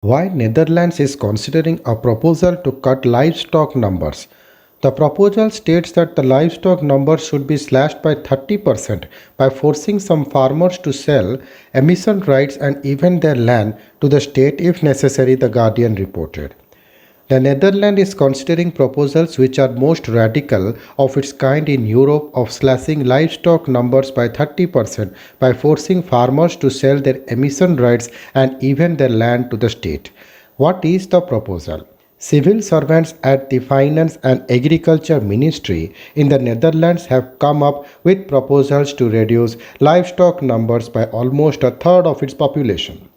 Why Netherlands is considering a proposal to cut livestock numbers. The proposal states that the livestock numbers should be slashed by 30% by forcing some farmers to sell emission rights and even their land to the state if necessary, the Guardian reported. The Netherlands is considering proposals which are most radical of its kind in Europe of slashing livestock numbers by 30% by forcing farmers to sell their emission rights and even their land to the state. What is the proposal? Civil servants at the Finance and Agriculture Ministry in the Netherlands have come up with proposals to reduce livestock numbers by almost a third of its population.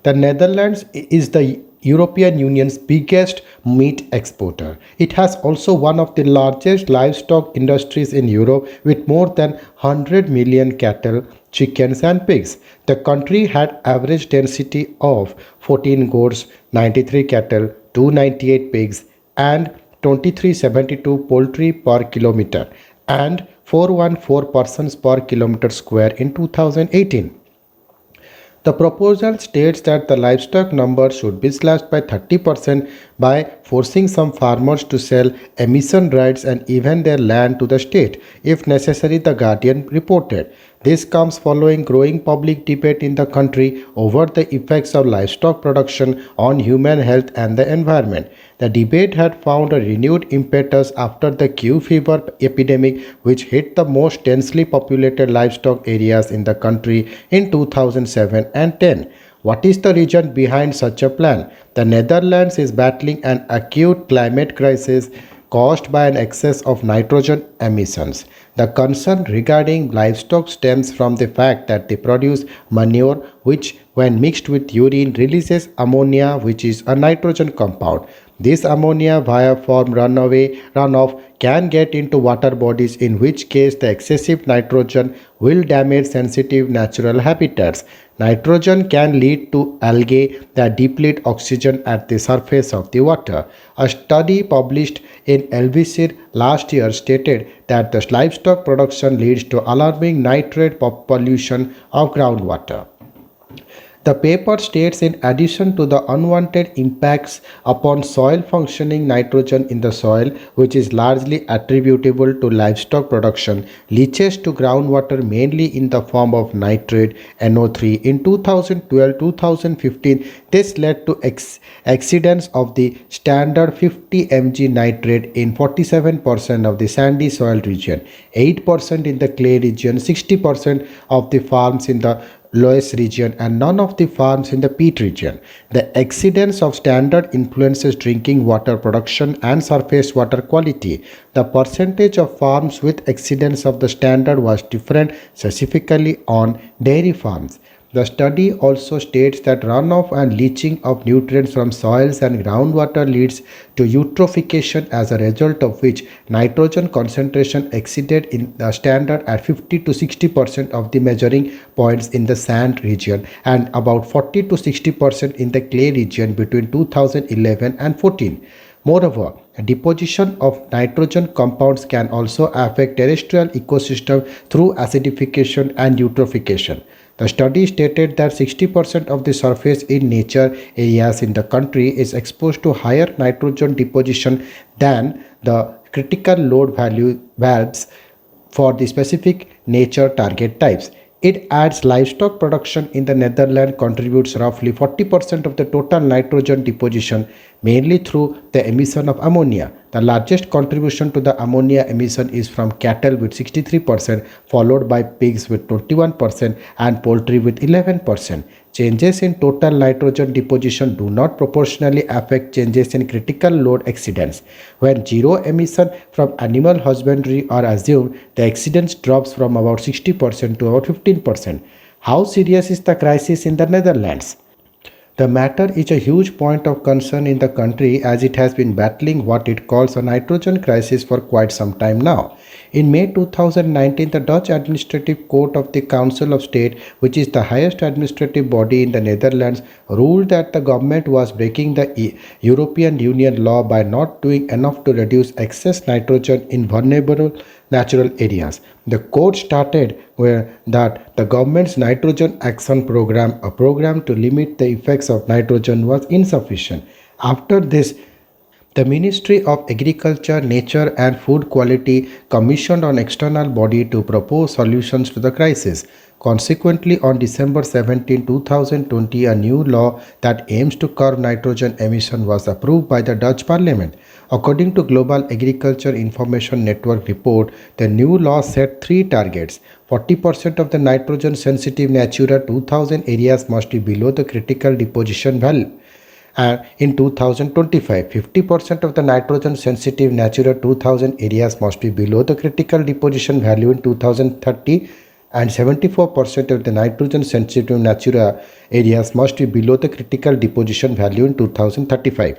The Netherlands is the European Union's biggest meat exporter. It has also one of the largest livestock industries in Europe with more than 100 million cattle, chickens and pigs. The country had average density of 14 goats, 93 cattle, 298 pigs and 2372 poultry per kilometer and 414 persons per kilometer square in 2018. The proposal states that the livestock number should be slashed by 30% by forcing some farmers to sell emission rights and even their land to the state, if necessary, the Guardian reported. This comes following growing public debate in the country over the effects of livestock production on human health and the environment. The debate had found a renewed impetus after the Q fever epidemic, which hit the most densely populated livestock areas in the country in 2007 and 10. What is the reason behind such a plan? The Netherlands is battling an acute climate crisis caused by an excess of nitrogen emissions. The concern regarding livestock stems from the fact that they produce manure which, when mixed with urine, releases ammonia, which is a nitrogen compound. This ammonia via form runoff can get into water bodies, in which case the excessive nitrogen will damage sensitive natural habitats. Nitrogen can lead to algae that deplete oxygen at the surface of the water. A study published in Elvisir last year stated that the livestock production leads to alarming nitrate pollution of groundwater. The paper states, in addition to the unwanted impacts upon soil functioning, nitrogen in the soil, which is largely attributable to livestock production, leaches to groundwater mainly in the form of nitrate NO3. In 2012-2015, this led to exceedance of the standard 50 mg nitrate in 47% of the sandy soil region, 8% in the clay region, 60% of the farms in the Loess region and none of the farms in the peat region. The exceedance of standard influences drinking water production and surface water quality. The percentage of farms with exceedance of the standard was different, specifically on dairy farms. The study also states that runoff and leaching of nutrients from soils and groundwater leads to eutrophication, as a result of which nitrogen concentration exceeded in the standard at 50 to 60% of the measuring points in the sand region and about 40 to 60% in the clay region between 2011 and 14. Moreover, deposition of nitrogen compounds can also affect terrestrial ecosystem through acidification and eutrophication. The study stated that 60% of the surface in nature areas in the country is exposed to higher nitrogen deposition than the critical load valves for the specific nature target types. It adds livestock production in the Netherlands contributes roughly 40% of the total nitrogen deposition, mainly through the emission of ammonia. The largest contribution to the ammonia emission is from cattle with 63%, followed by pigs with 21% and poultry with 11%. Changes in total nitrogen deposition do not proportionally affect changes in critical load exceedance. When zero emission from animal husbandry are assumed, the exceedance drops from about 60% to about 15%. How serious is the crisis in the Netherlands? The matter is a huge point of concern in the country, as it has been battling what it calls a nitrogen crisis for quite some time now. In May 2019, the Dutch Administrative Court of the Council of State, which is the highest administrative body in the Netherlands, ruled that the government was breaking the European Union law by not doing enough to reduce excess nitrogen in vulnerable natural areas. The code started where that the government's nitrogen action program, a program to limit the effects of nitrogen, was insufficient. After this, the Ministry of Agriculture, Nature and Food Quality commissioned an external body to propose solutions to the crisis. Consequently, on December 17, 2020, a new law that aims to curb nitrogen emission was approved by the Dutch Parliament. According to Global Agriculture Information Network report, the new law set three targets. 40% of the nitrogen sensitive Natura 2000 areas must be below the critical deposition value. And in 2025, 50% of the nitrogen sensitive Natura 2000 areas must be below the critical deposition value in 2030, and 74% of the nitrogen sensitive Natura areas must be below the critical deposition value in 2035.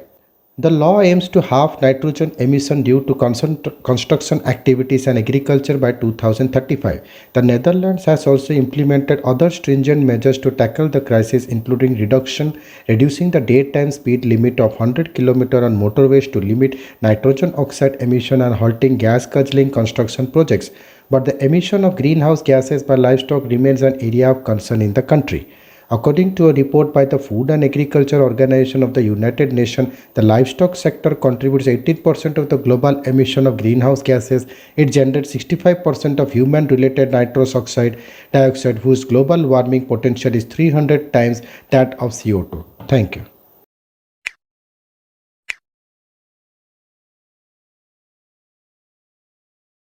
The law aims to halve nitrogen emission due to construction activities and agriculture by 2035. The Netherlands has also implemented other stringent measures to tackle the crisis, including reducing the daytime speed limit of 100 km on motorways to limit nitrogen oxide emission and halting gas guzzling construction projects. But the emission of greenhouse gases by livestock remains an area of concern in the country. According to a report by the Food and Agriculture Organization of the United Nations, the livestock sector contributes 18% of the global emission of greenhouse gases. It generates 65% of human-related nitrous dioxide, whose global warming potential is 300 times that of CO2. Thank you.